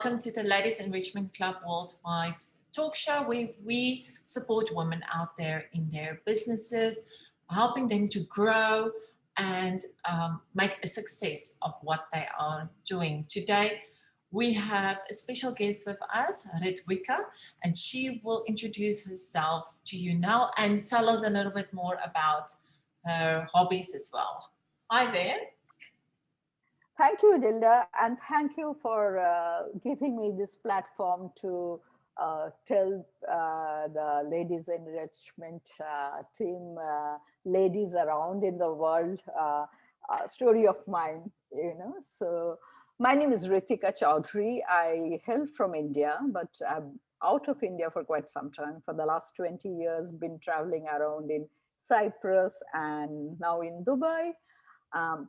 welcome to the Ladies Enrichment Club Worldwide talk show where we support women out there in their businesses, helping them to grow and make a success of what they are doing. Today, we have a special guest with us, Ritwika, and she will introduce herself to you now and tell us a little bit more about her hobbies as well. Hi there. Thank you, Gilda, and thank you for giving me this platform to tell the ladies enrichment team, ladies around in the world, story of mine. So my name is Ritika Chaudhary. I hail from India, but I'm out of India for quite some time. For the last 20 years, been traveling around in Cyprus and now in Dubai. Um,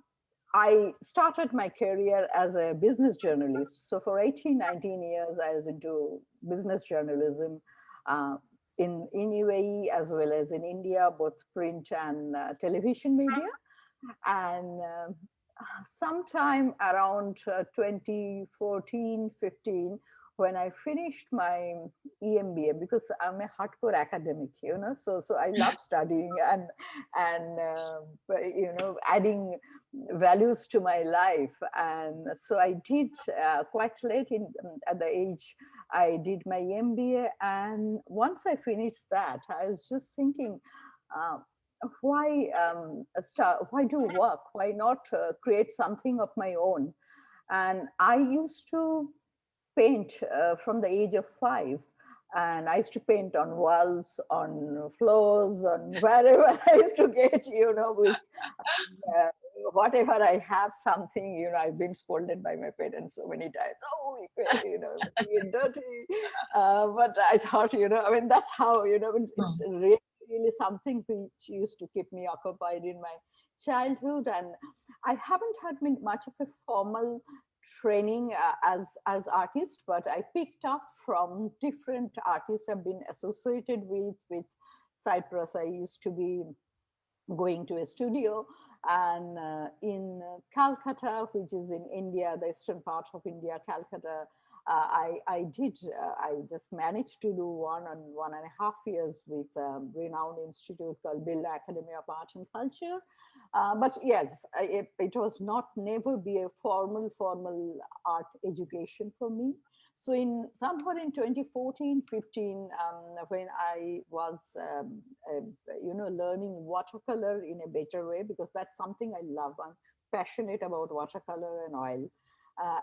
I started my career as a business journalist. So for 18, 19 years, I was into business journalism uh, in UAE as well as in India, both print and television media. And sometime around 2014, 15, when I finished my EMBA, because I'm a hardcore academic, so I love studying and adding values to my life. And so I did quite late in at the age I did my MBA. And once I finished that, I was just thinking, uh, why do work? Why not create something of my own? And I used to paint from the age of 5, and I used to paint on walls, on floors, on wherever I used to get, with uh, whatever I have something, I've been scolded by my parents so many times. Oh, you're dirty. But I thought, I mean, that's how, it's Hmm. really something which used to keep me occupied in my childhood. And I haven't had much of a formal training as artist, but I picked up from different artists I've been associated with Cyprus. I used to be going to a studio, and in Calcutta, which is in India, the eastern part of India, Calcutta. I just managed to do 1.5 years with a renowned institute called Birla Academy of Art and Culture. But yes, it was not never be a formal art education for me. So in somewhere in 2014, 15, when I was, learning watercolor in a better way, because that's something I love. I'm passionate about watercolor and oil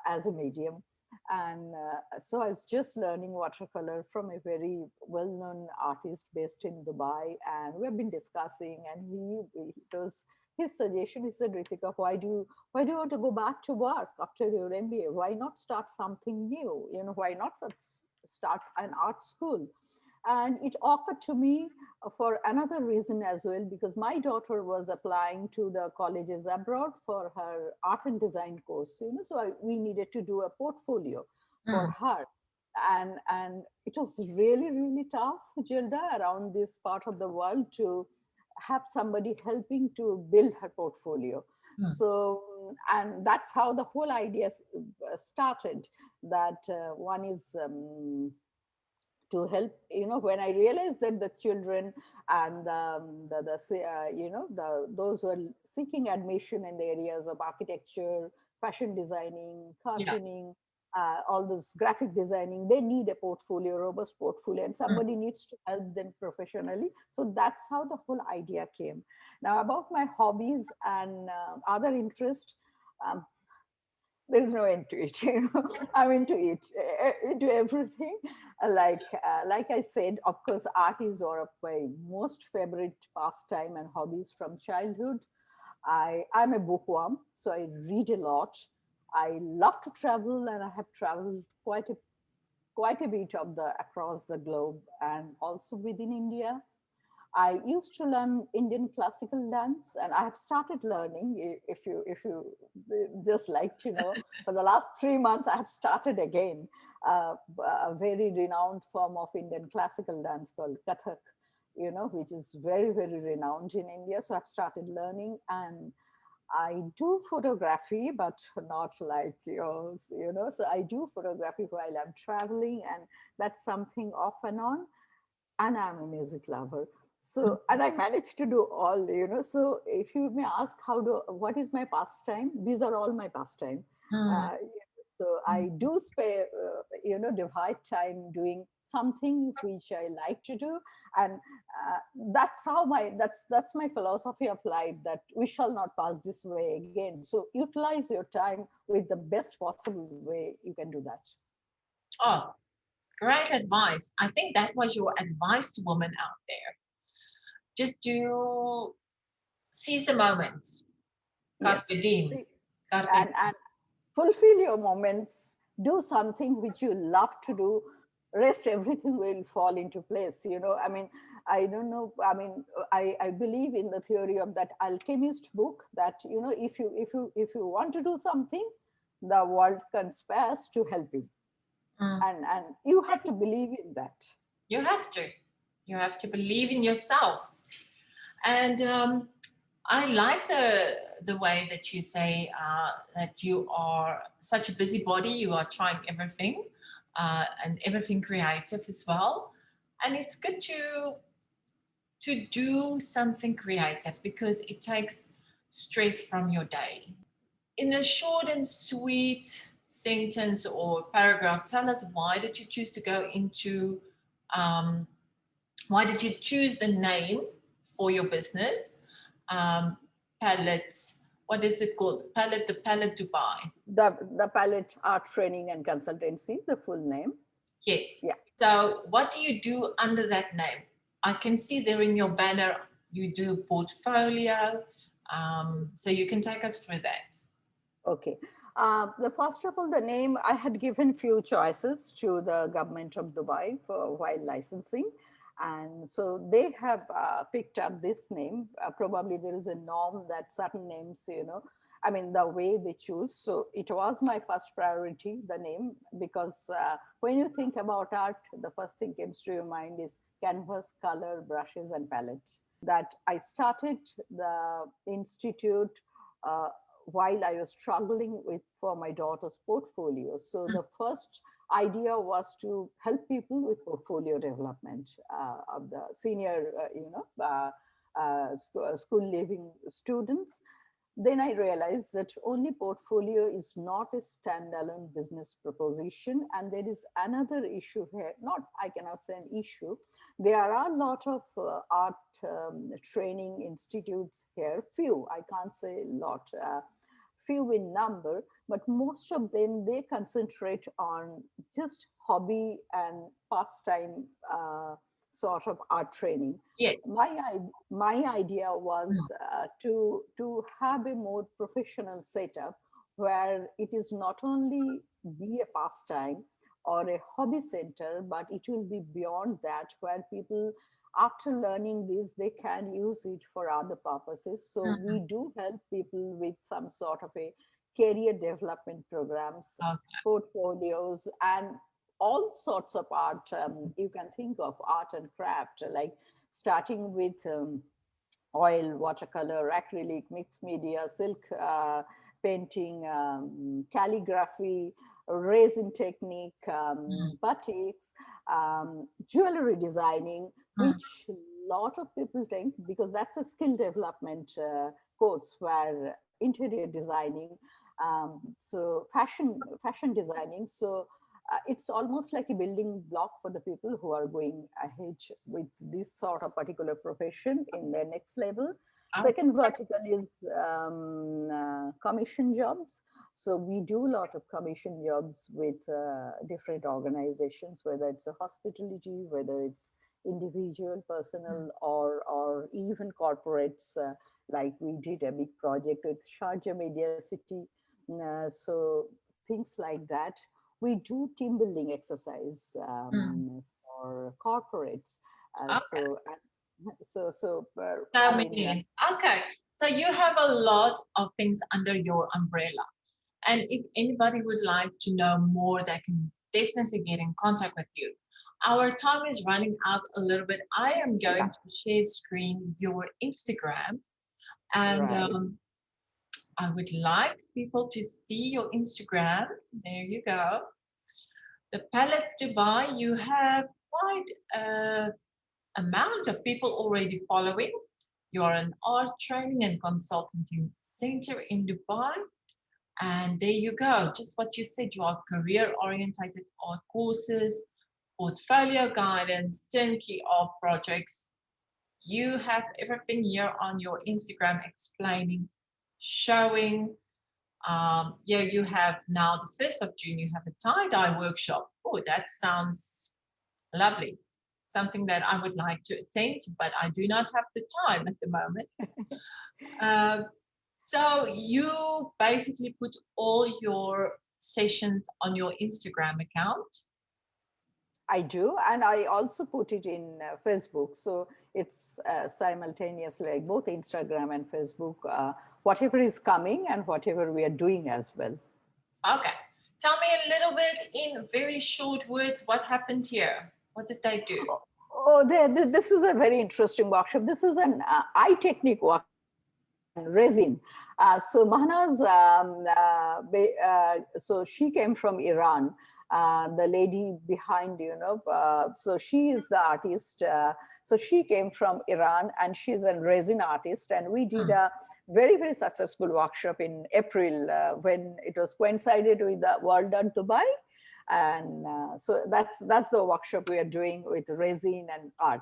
as a medium. And so I was just learning watercolor from a very well-known artist based in Dubai. And we've been discussing, and it was his suggestion. He said, Ritika, why do you want to go back to work after your MBA? Why not start something new? Why not start an art school? And it occurred to me for another reason as well, because my daughter was applying to the colleges abroad for her art and design course. So we needed to do a portfolio for Hmm. her. And it was really, really tough, Gilda, around this part of the world to have somebody helping to build her portfolio. Hmm. So, and that's how the whole idea started, that one is to help, when I realized that the children and those who are seeking admission in the areas of architecture, fashion designing, Yeah. cartooning, all this graphic designing, they need a portfolio, robust portfolio, and Hmm. somebody needs to help them professionally. So that's how the whole idea came. Now, about my hobbies and other interests, um, there's no end to it. I'm into it, into everything. Like I said, of course, art is one of my most favorite pastime and hobbies from childhood. I'm a bookworm, so I read a lot. I love to travel, and I have traveled quite a bit of the across the globe and also within India. I used to learn Indian classical dance, and I have started learning. If you just like to know, for the last 3 months, I have started again a very renowned form of Indian classical dance called Kathak, which is very, very renowned in India. So I've started learning, and I do photography, but not like yours, you know. So I do photography while I'm traveling, and that's something off and on. And I'm a music lover. So, and I managed to do all, you know. So, if you may ask, what is my pastime? These are all my pastime. Mm. Yeah, so I do spare, divide time doing something which I like to do, and that's my philosophy of life. That we shall not pass this way again. So, utilize your time with the best possible way you can do that. Oh, great advice. I think that was your advice to women out there. Just to seize the moments. Carpe Yes. diem. Carpe And fulfill your moments, do something which you love to do, rest everything will fall into place, you know. I mean, I don't know, I mean, I believe in the theory of that alchemist book, that you know, if you want to do something, the world conspires to help you, diem. and you have to believe in that. You have to. You have to believe in yourself. And I like the way that you say that you are such a busybody. You are trying everything and everything creative as well. And it's good to do something creative because it takes stress from your day. In a short and sweet sentence or paragraph, tell us why did you choose to go into um, why did you choose the name for your business? Um, Palette, what is it called? Palette, the Palette Dubai. The palette art training and consultancy, the full name. Yes. Yeah. So, what do you do under that name? I can see there in your banner you do portfolio. So, you can take us through that. Okay. The first of all, the name, I had given few choices to the government of Dubai for while licensing, and so they have picked up this name. Probably there is a norm that certain names, you know, I mean, the way they choose. So it was my first priority, the name, because when you think about art, the first thing comes to your mind is canvas, color, brushes, and palette. That I started the institute. Uh, while I was struggling with for my daughter's portfolio. So the first idea was to help people with portfolio development of the senior, school living students. Then I realized that only portfolio is not a standalone business proposition, and there is another issue here. Not, I cannot say an issue. There are a lot of art training institutes here. Few, I can't say a lot. Few in number, but most of them they concentrate on just hobby and pastime sort of art training. Yes. My idea Mm. was to have a more professional setup where it is not only be a pastime or a hobby center, but it will be beyond that, where people after learning this they can use it for other purposes. So we Mm. do help people with some sort of a career development programs, Okay. portfolios, and all sorts of art you can think of, art and craft, like starting with oil, watercolor, acrylic, mixed media, silk painting, calligraphy, resin technique, Mm. batiks, jewelry designing, Mm. which a lot of people think, because that's a skill development course where interior designing, so fashion designing. So it's almost like a building block for the people who are going ahead with this sort of particular profession in their next level. Oh, Second vertical is commission jobs. So we do a lot of commission jobs with different organizations, whether it's a hospitality, whether it's individual, mm. personal, or even corporates. Like we did a big project with Sharjah Media City. So things like that. We do team building exercise Mm. for corporates. Okay. I So mean, many. Okay. So you have a lot of things under your umbrella. And if anybody would like to know more, they can definitely get in contact with you. Our time is running out a little bit. I am yeah, going to share screen your Instagram and right. I would like people to see your Instagram. There you go. The Palette Dubai, you have quite a amount of people already following. You're an art training and consulting center in Dubai. And there you go. Just what you said, you are career orientated art courses, portfolio guidance, turnkey art projects. You have everything here on your Instagram explaining, showing. Yeah, you have now the 1st of June, you have a tie-dye workshop. Oh, that sounds lovely. Something that I would like to attend, but I do not have the time at the moment. Uh, so you basically put all your sessions on your Instagram account. I do, and I also put it in Facebook. So it's simultaneously like both Instagram and Facebook, whatever is coming and whatever we are doing as well. Okay. Tell me a little bit in very short words what happened here. What did they do? Oh, this is a very interesting workshop. This is an eye technique workshop, resin. So Mahana's, so she came from Iran. The lady behind, so she is the artist. So she came from Iran and she's a resin artist. And we did a very, very successful workshop in April when it was coincided with the World Art Dubai. And so that's the workshop we are doing with resin and art,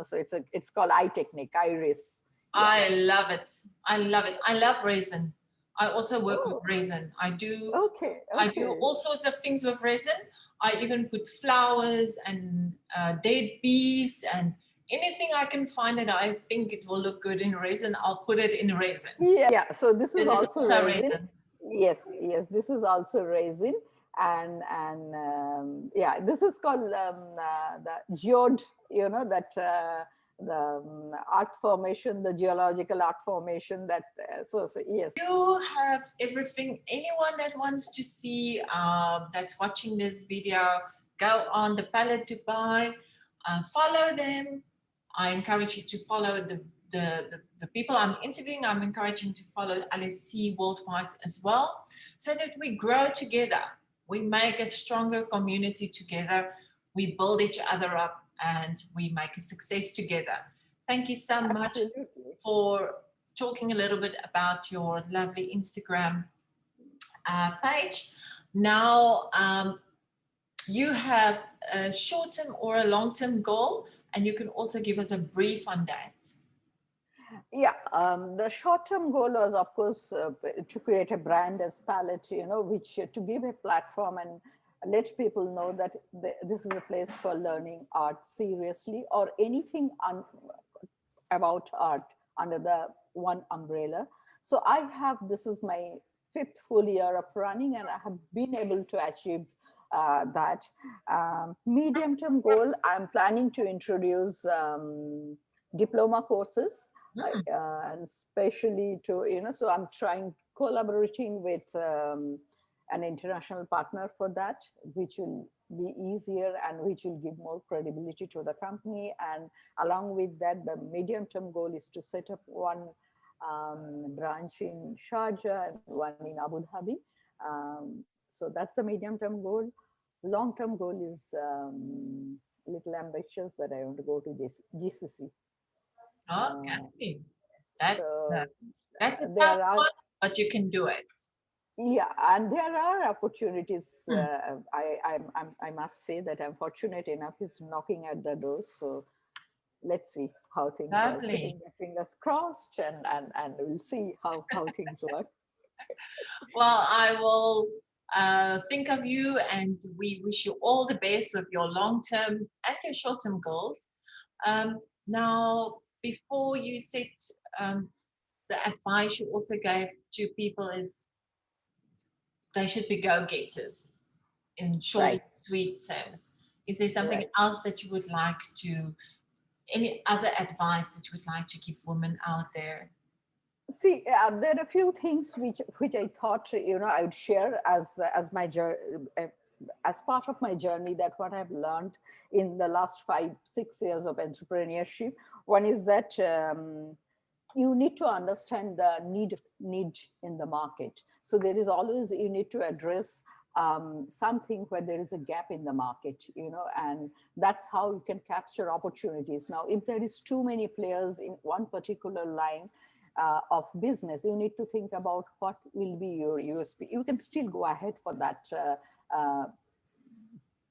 so it's called eye technique, iris. Yeah. I love it. I love it. I love resin. I also work with Oh, resin. I do. okay. I do all sorts of things with resin. I even put flowers and dead bees and anything I can find that I think it will look good in resin, I'll put it in resin. Yeah. So this is also resin. resin. Yes. This is also resin, and yeah, this is called the geode. That. The art formation, the geological art formation that, so yes. You have everything. Anyone that wants to see, that's watching this video, go on the Palette Dubai, follow them. I encourage you to follow the people I'm interviewing. I'm encouraging to follow LSC worldwide as well, so that we grow together. We make a stronger community together. We build each other up and we make a success together. Thank you so much for talking a little bit about your lovely Instagram page. Now, you have a short-term or a long-term goal, and you can also give us a brief on that. Yeah, the short-term goal was, of course, to create a brand as Palette, which to give a platform and let people know that this is a place for learning art seriously, or anything about art under the one umbrella. So this is my 5th full year of running, and I have been able to achieve that. Medium-term goal, I'm planning to introduce diploma courses, and especially to, so I'm collaborating with an international partner for that, which will be easier and which will give more credibility to the company. And along with that, the medium-term goal is to set up one branch in Sharjah and one in Abu Dhabi. So that's the medium-term goal. Long-term goal is a little ambitious, that I want to go to GCC. Okay, that's a tough there are, one, but you can do it. Yeah, and there are opportunities. I must say that I'm fortunate enough is knocking at the doors. So let's see how things are. Keeping the fingers crossed, and we'll see how things work. Well, I will think of you, and we wish you all the best with your long-term and your short-term goals. Now, before you set the advice you also gave to people is they should be go-getters in short, sweet terms. Is there something else that you would like to, any other advice that you would like to give women out there? See, there are a few things which I thought I would share as my journey, as part of my journey, that what I've learned in the last 5-6 years of entrepreneurship. One is that you need to understand the need in the market. So there is always, you need to address something where there is a gap in the market, and that's how you can capture opportunities. Now, if there is too many players in one particular line of business, you need to think about what will be your USP. You can still go ahead for that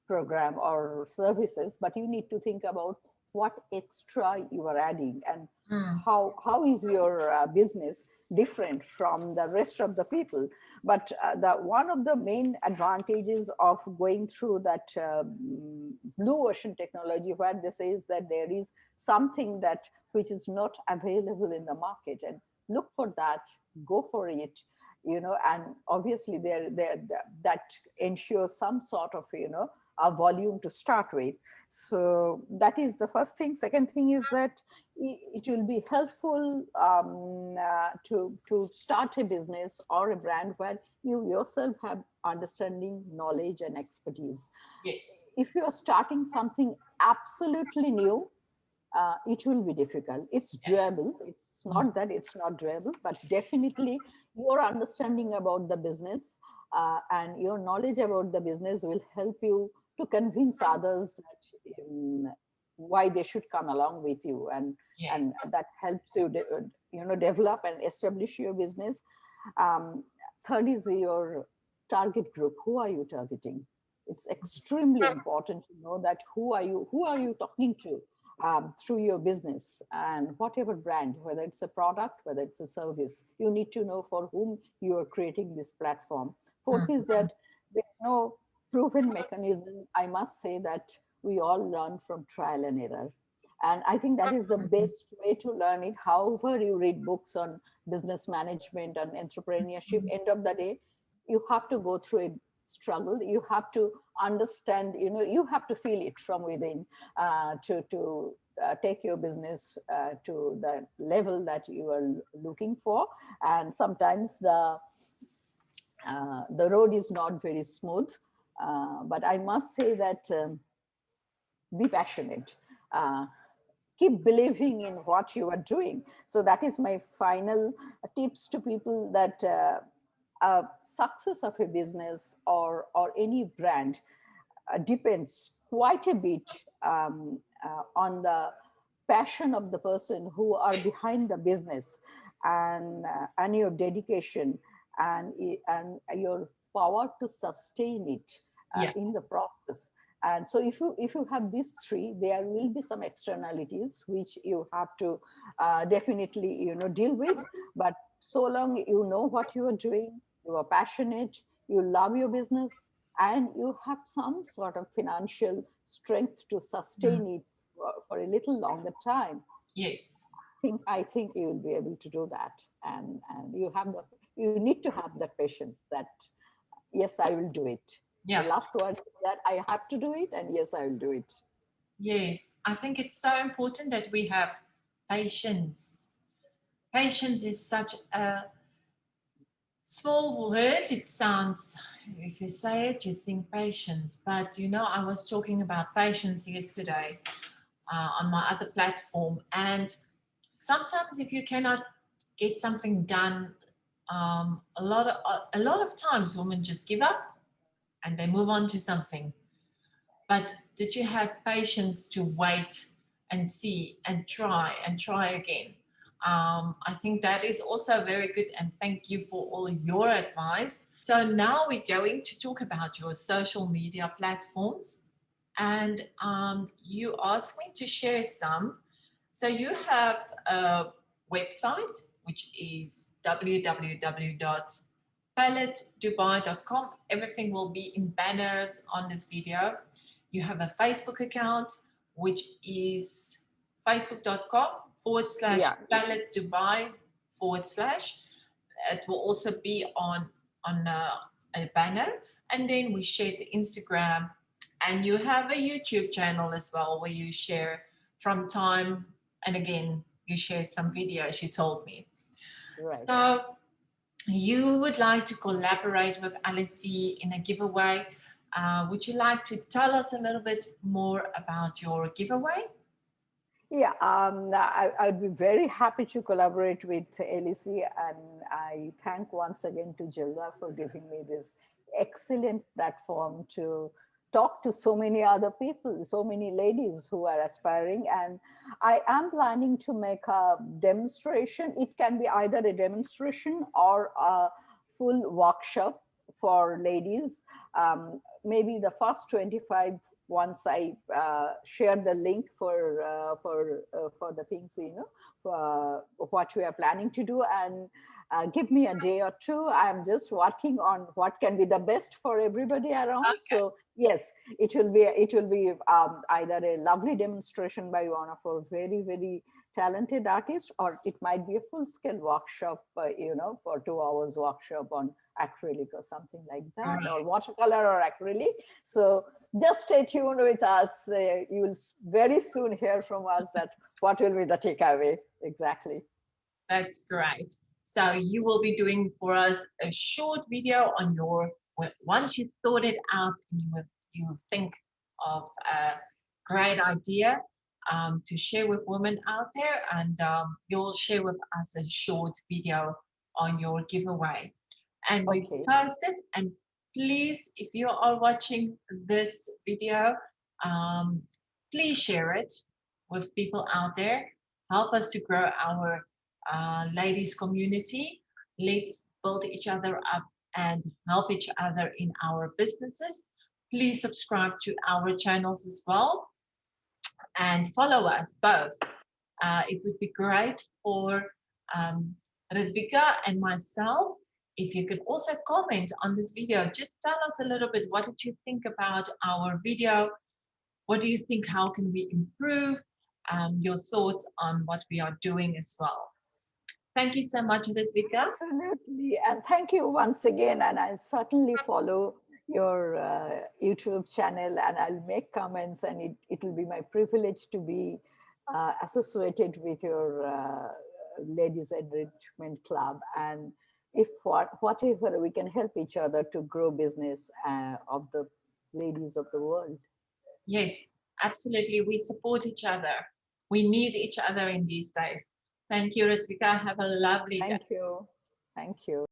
program or services, but you need to think about what extra you are adding, and how is your business different from the rest of the people. But the one of the main advantages of going through that blue ocean technology, where this is that there is something that which is not available in the market, and look for that, go for it, and obviously that ensures some sort of a volume to start with. So that is the first thing. Second thing is that it will be helpful to start a business or a brand where you yourself have understanding, knowledge, and expertise. Yes. If you are starting something absolutely new, it will be difficult. It's doable. It's not that it's not doable, but definitely your understanding about the business and your knowledge about the business will help you to convince others that why they should come along with you, and that helps you develop and establish your business. Third is your target group. Who are you targeting? It's extremely important to know that who are you talking to through your business, and whatever brand, whether it's a product, whether it's a service, you need to know for whom you are creating this platform. Fourth is that there's no proven mechanism. I must say that we all learn from trial and error. And I think that is the best way to learn it. However, you read books on business management and entrepreneurship, end of the day, you have to go through a struggle. You have to understand, you have to feel it from within to take your business to the level that you are looking for. And sometimes the road is not very smooth. But I must say that be passionate. Keep believing in what you are doing. So that is my final tips to people, that success of a business or any brand depends quite a bit on the passion of the person who are behind the business, and your dedication, and your power to sustain it in the process. And so if you have these three, there will be some externalities which you have to definitely deal with. But so long you know what you are doing, you are passionate, you love your business, and you have some sort of financial strength to sustain it for a little longer time. Yes. I think you will be able to do that, and you need to have that patience. That yes, I will do it. Yeah. The last word is that I have to do it, and yes, I will do it. Yes, I think it's so important that we have patience. Patience is such a small word. It sounds, if you say it, you think patience. But I was talking about patience yesterday on my other platform. And sometimes if you cannot get something done, a lot of times women just give up and they move on to something. But did you have patience to wait and see and try again? I think that is also very good, and thank you for all your advice. So now we're going to talk about your social media platforms, and you asked me to share some. So you have a website, which is www.palettedubai.com. Everything will be in banners on this video. You have a Facebook account, which is facebook.com/Palette Dubai / It will also be on a banner. And then we share the Instagram. And you have a YouTube channel as well, where you share from time and again, you share some videos, you told me. Right. So you would like to collaborate with LSE in a giveaway. Would you like to tell us a little bit more about your giveaway? Yeah, I'd be very happy to collaborate with LEC, and I thank once again to Jilda for giving me this excellent platform to talk to so many other people, so many ladies who are aspiring. And I am planning to make a demonstration. It can be either a demonstration or a full workshop for ladies. Maybe the first 25, once I share the link for the things, what we are planning to do, and give me a day or two. I'm just working on what can be the best for everybody around. Okay. So yes, it will be either a lovely demonstration by one of our very very talented artists, or it might be a full scale workshop, for 2 hours workshop on acrylic or something like All that, or right. watercolor or acrylic. So just stay tuned with us. You will very soon hear from us that what will be the takeaway exactly. That's great. So you will be doing for us a short video on your, once you've thought it out and you think of a great idea to share with women out there, and you'll share with us a short video on your giveaway. And we Okay. post it. And please, if you are watching this video, um, please share it with people out there. Help us to grow our ladies community. Let's build each other up and help each other in our businesses. Please subscribe to our channels as well and follow us both. It would be great for um, Ritwika and myself if you could also comment on this video. Just tell us a little bit, what did you think about our video? What do you think? How can we improve? Your thoughts on what we are doing as well. Thank you so much, Ritwika. Absolutely. And thank you once again. And I'll certainly follow your YouTube channel, and I'll make comments, and it will be my privilege to be associated with your Ladies Enrichment Club. And if whatever we can help each other to grow business of the ladies of the world. Yes, absolutely. We support each other. We need each other in these days. Thank you, Ritwika. Have a lovely day. Thank you. Thank you.